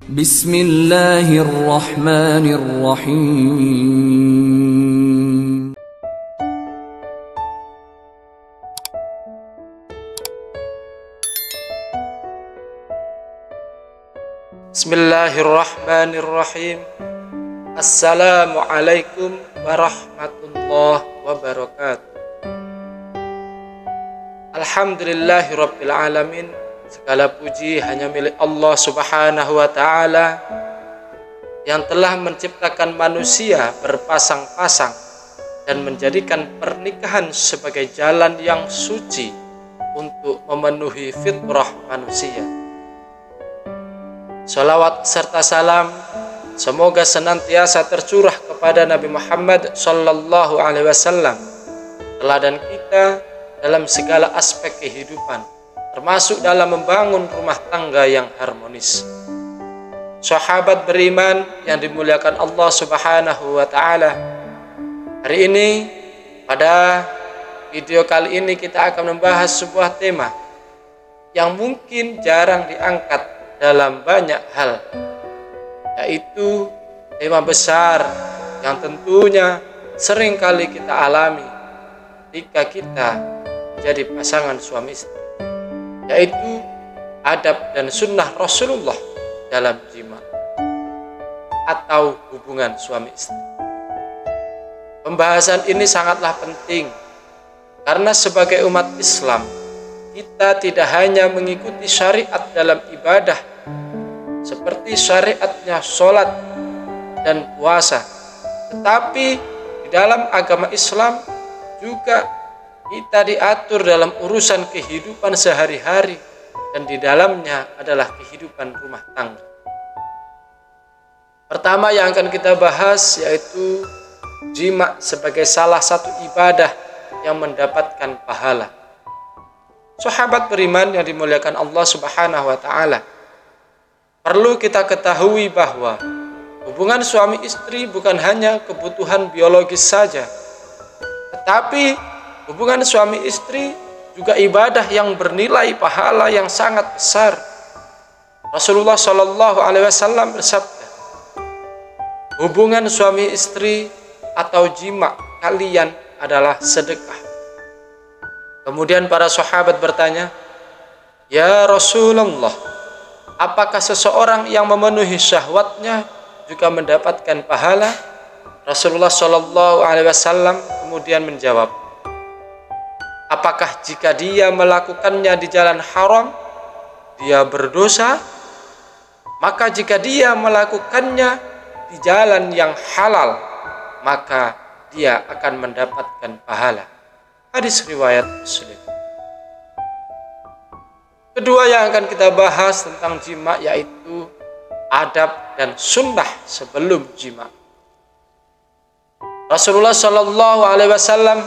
Bismillahirrahmanirrahim. Bismillahirrahmanirrahim. Assalamualaikum warahmatullahi wabarakatuh. Alhamdulillahirabbil alamin. Segala puji hanya milik Allah Subhanahu wa ta'ala yang telah menciptakan manusia berpasang-pasang dan menjadikan pernikahan sebagai jalan yang suci untuk memenuhi fitrah manusia. Salawat serta salam semoga senantiasa tercurah kepada Nabi Muhammad sallallahu alaihi wasallam, teladan kita dalam segala aspek kehidupan, termasuk dalam membangun rumah tangga yang harmonis. Sahabat beriman yang dimuliakan Allah Subhanahu wa ta'ala, hari ini pada video kali ini kita akan membahas sebuah tema yang mungkin jarang diangkat dalam banyak hal, yaitu tema besar yang tentunya sering kali kita alami ketika kita menjadi pasangan suami istri, yaitu adab dan sunnah Rasulullah dalam jima atau hubungan suami istri. Pembahasan ini sangatlah penting karena sebagai umat Islam kita tidak hanya mengikuti syariat dalam ibadah seperti syariatnya sholat dan puasa, tetapi di dalam agama Islam juga kita diatur dalam urusan kehidupan sehari-hari, dan di dalamnya adalah kehidupan rumah tangga. Pertama yang akan kita bahas yaitu jima sebagai salah satu ibadah yang mendapatkan pahala. Sahabat beriman yang dimuliakan Allah Subhanahu wa ta'ala, perlu kita ketahui bahwa hubungan suami istri bukan hanya kebutuhan biologis saja, tetapi hubungan suami istri juga ibadah yang bernilai pahala yang sangat besar. Rasulullah Shallallahu Alaihi Wasallam bersabda, hubungan suami istri atau jima kalian adalah sedekah. Kemudian para sahabat bertanya, ya Rasulullah, apakah seseorang yang memenuhi syahwatnya juga mendapatkan pahala? Rasulullah Shallallahu Alaihi Wasallam kemudian menjawab, apakah jika dia melakukannya di jalan haram, dia berdosa? Maka jika dia melakukannya di jalan yang halal, maka dia akan mendapatkan pahala. Hadis riwayat Muslim. Kedua yang akan kita bahas tentang jima yaitu adab dan sunnah sebelum jima. Rasulullah Shallallahu Alaihi Wasallam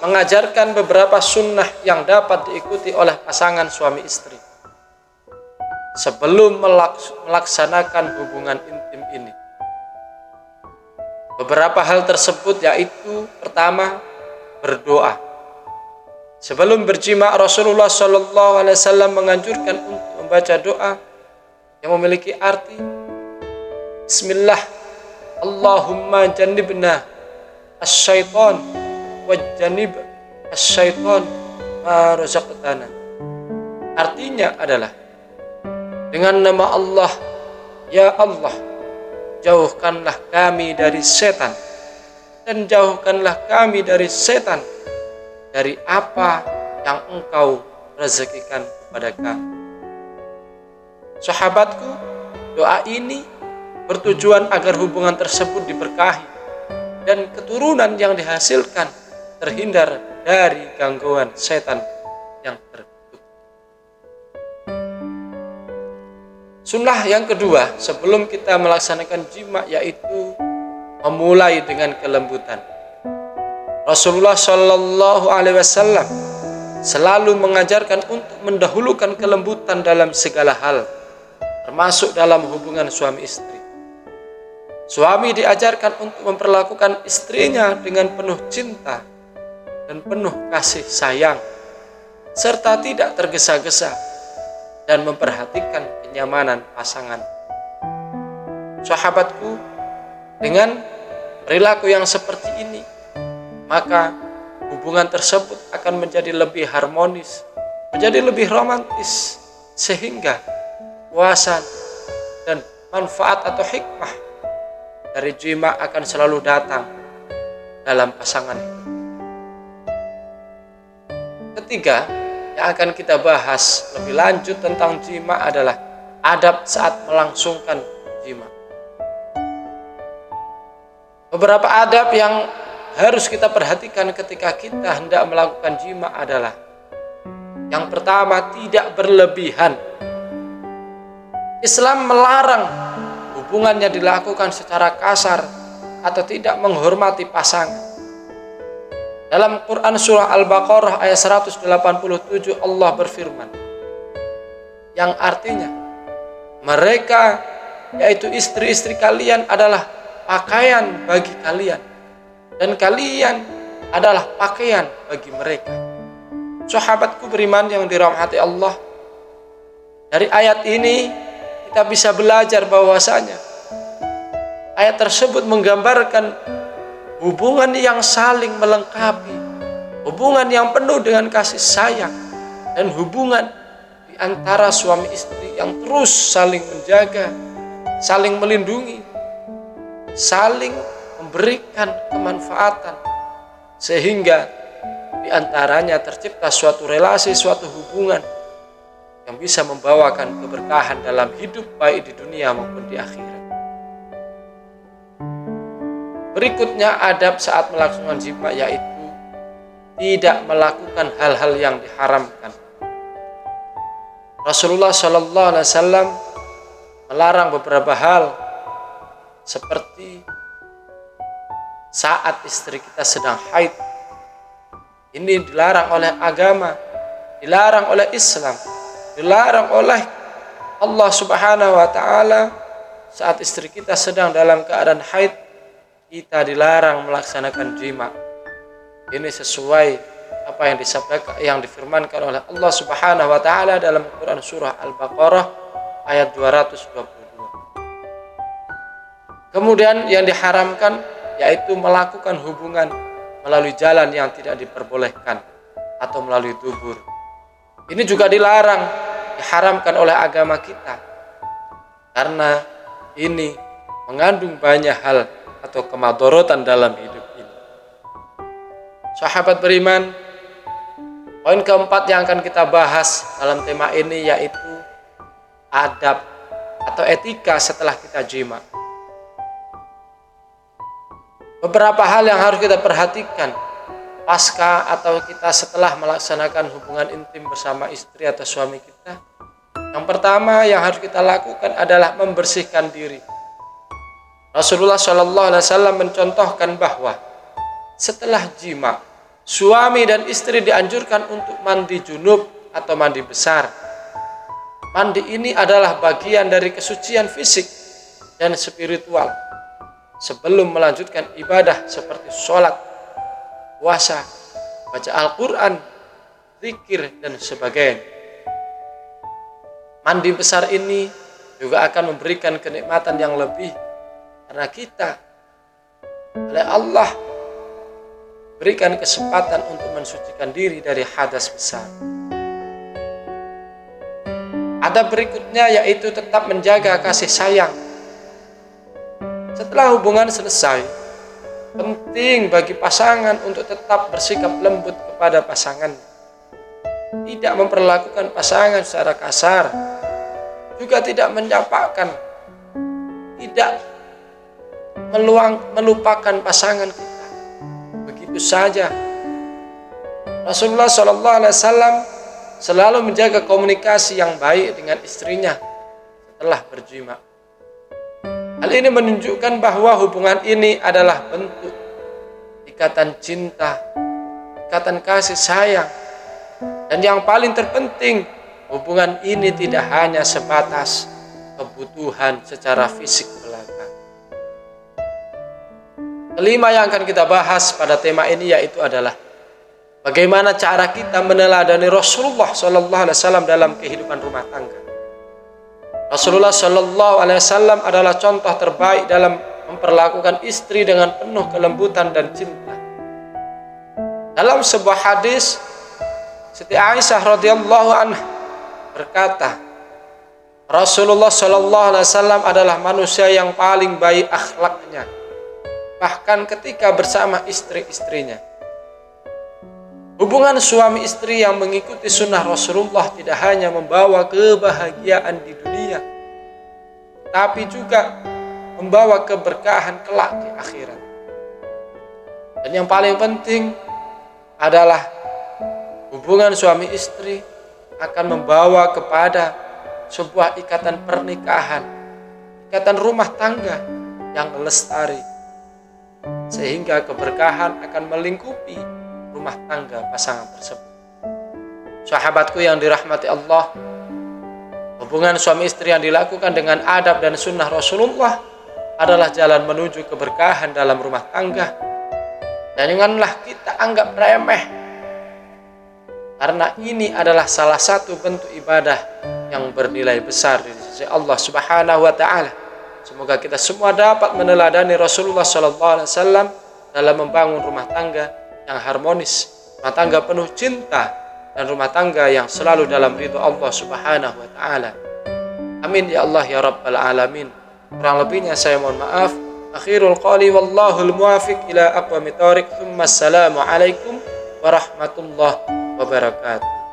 mengajarkan beberapa sunnah yang dapat diikuti oleh pasangan suami istri sebelum melaksanakan hubungan intim ini. Beberapa hal tersebut yaitu pertama, berdoa. Sebelum berjima, Rasulullah Shallallahu Alaihi Wasallam menganjurkan untuk membaca doa yang memiliki arti Bismillah, Allahumma jannibna asyaiton wajjanib asyaiton ma razaqtana. Artinya adalah, dengan nama Allah, ya Allah, jauhkanlah kami dari setan dan jauhkanlah kami dari setan dari apa yang engkau rezekikan kepada kami. Sahabatku, doa ini bertujuan agar hubungan tersebut diberkahi dan keturunan yang dihasilkan terhindar dari gangguan setan yang terkutuk. Sunnah yang kedua sebelum kita melaksanakan jima yaitu memulai dengan kelembutan. Rasulullah Shallallahu Alaihi Wasallam selalu mengajarkan untuk mendahulukan kelembutan dalam segala hal, termasuk dalam hubungan suami istri. Suami diajarkan untuk memperlakukan istrinya dengan penuh cinta dan penuh kasih sayang, serta tidak tergesa-gesa dan memperhatikan kenyamanan pasangan. Sahabatku, dengan perilaku yang seperti ini, maka hubungan tersebut akan menjadi lebih harmonis, menjadi lebih romantis, sehingga puasan dan manfaat atau hikmah dari jima akan selalu datang dalam pasangan hidup. Ketiga, yang akan kita bahas lebih lanjut tentang jima adalah adab saat melangsungkan jima. Beberapa adab yang harus kita perhatikan ketika kita hendak melakukan jima adalah: yang pertama, tidak berlebihan. Islam melarang hubungannya dilakukan secara kasar atau tidak menghormati pasangan. Dalam Quran surah Al-Baqarah ayat 187 Allah berfirman, yang artinya mereka, yaitu istri-istri kalian, adalah pakaian bagi kalian dan kalian adalah pakaian bagi mereka. Sahabatku beriman yang dirahmati Allah, dari ayat ini kita bisa belajar bahwasanya ayat tersebut menggambarkan hubungan yang saling melengkapi, hubungan yang penuh dengan kasih sayang, dan hubungan di antara suami istri yang terus saling menjaga, saling melindungi, saling memberikan kemanfaatan, sehingga di antaranya tercipta suatu relasi, suatu hubungan yang bisa membawakan keberkahan dalam hidup, baik di dunia maupun di akhirat. Berikutnya adab saat melaksanakan jima, yaitu tidak melakukan hal-hal yang diharamkan. Rasulullah Shallallahu Alaihi Wasallam melarang beberapa hal, seperti saat istri kita sedang haid. Ini dilarang oleh agama, dilarang oleh Islam, dilarang oleh Allah Subhanahu Wa Taala. Saat istri kita sedang dalam keadaan haid, kita dilarang melaksanakan jima. Ini sesuai apa yang disampaikan, yang difirmankan oleh Allah Subhanahu Wa Taala dalam Quran surah Al-Baqarah ayat 222. Kemudian yang diharamkan yaitu melakukan hubungan melalui jalan yang tidak diperbolehkan atau melalui dubur. Ini juga dilarang, diharamkan oleh agama kita, karena ini mengandung banyak hal atau kemadorotan dalam hidup ini. Sahabat beriman, poin keempat yang akan kita bahas dalam tema ini yaitu adab atau etika setelah kita jima. Beberapa hal yang harus kita perhatikan pasca atau kita setelah melaksanakan hubungan intim bersama istri atau suami kita. Yang pertama yang harus kita lakukan adalah membersihkan diri. Rasulullah Shallallahu Alaihi Wasallam mencontohkan bahwa setelah jima, suami dan istri dianjurkan untuk mandi junub atau mandi besar. Mandi ini adalah bagian dari kesucian fisik dan spiritual sebelum melanjutkan ibadah seperti sholat, puasa, baca Al-Quran, zikir, dan sebagainya. Mandi besar ini juga akan memberikan kenikmatan yang lebih, karena kita oleh Allah berikan kesempatan untuk mensucikan diri dari hadas besar. Adab berikutnya yaitu tetap menjaga kasih sayang. Setelah hubungan selesai, penting bagi pasangan untuk tetap bersikap lembut kepada pasangan. Tidak memperlakukan pasangan secara kasar, juga tidak menyapakan, tidak melupakan pasangan kita begitu saja. Rasulullah Shallallahu Alaihi Wasallam selalu menjaga komunikasi yang baik dengan istrinya setelah berjima. Hal ini menunjukkan bahwa hubungan ini adalah bentuk ikatan cinta, ikatan kasih sayang, dan yang paling terpenting, hubungan ini tidak hanya sebatas kebutuhan secara fisik belaka. Kelima yang akan kita bahas pada tema ini yaitu adalah bagaimana cara kita meneladani Rasulullah SAW dalam kehidupan rumah tangga. Rasulullah Shallallahu Alaihi Wasallam adalah contoh terbaik dalam memperlakukan istri dengan penuh kelembutan dan cinta. Dalam sebuah hadis, Siti Aisyah radhiyallahu anha berkata, Rasulullah Shallallahu Alaihi Wasallam adalah manusia yang paling baik akhlaknya, bahkan ketika bersama istri-istrinya. Hubungan suami istri yang mengikuti sunnah Rasulullah tidak hanya membawa kebahagiaan di dunia, tapi juga membawa keberkahan kelak di akhirat. Dan yang paling penting adalah hubungan suami istri akan membawa kepada sebuah ikatan pernikahan, ikatan rumah tangga yang lestari, sehingga keberkahan akan melingkupi rumah tangga pasangan tersebut. Sahabatku yang dirahmati Allah, hubungan suami istri yang dilakukan dengan adab dan sunnah Rasulullah adalah jalan menuju keberkahan dalam rumah tangga. Dan janganlah kita anggap remeh, karena ini adalah salah satu bentuk ibadah yang bernilai besar di sisi Allah Subhanahu wa Ta'ala. Semoga kita semua dapat meneladani Rasulullah SAW dalam membangun rumah tangga yang harmonis, rumah tangga penuh cinta, dan rumah tangga yang selalu dalam ridho Allah Subhanahu wa Ta'ala. Amin ya Allah ya Rabbal Alamin. Kurang lebihnya saya mohon maaf. Akhirul qali wallahul muwafiq ila aqwamit thoriq. Assalamu alaikum warahmatullahi wabarakatuh.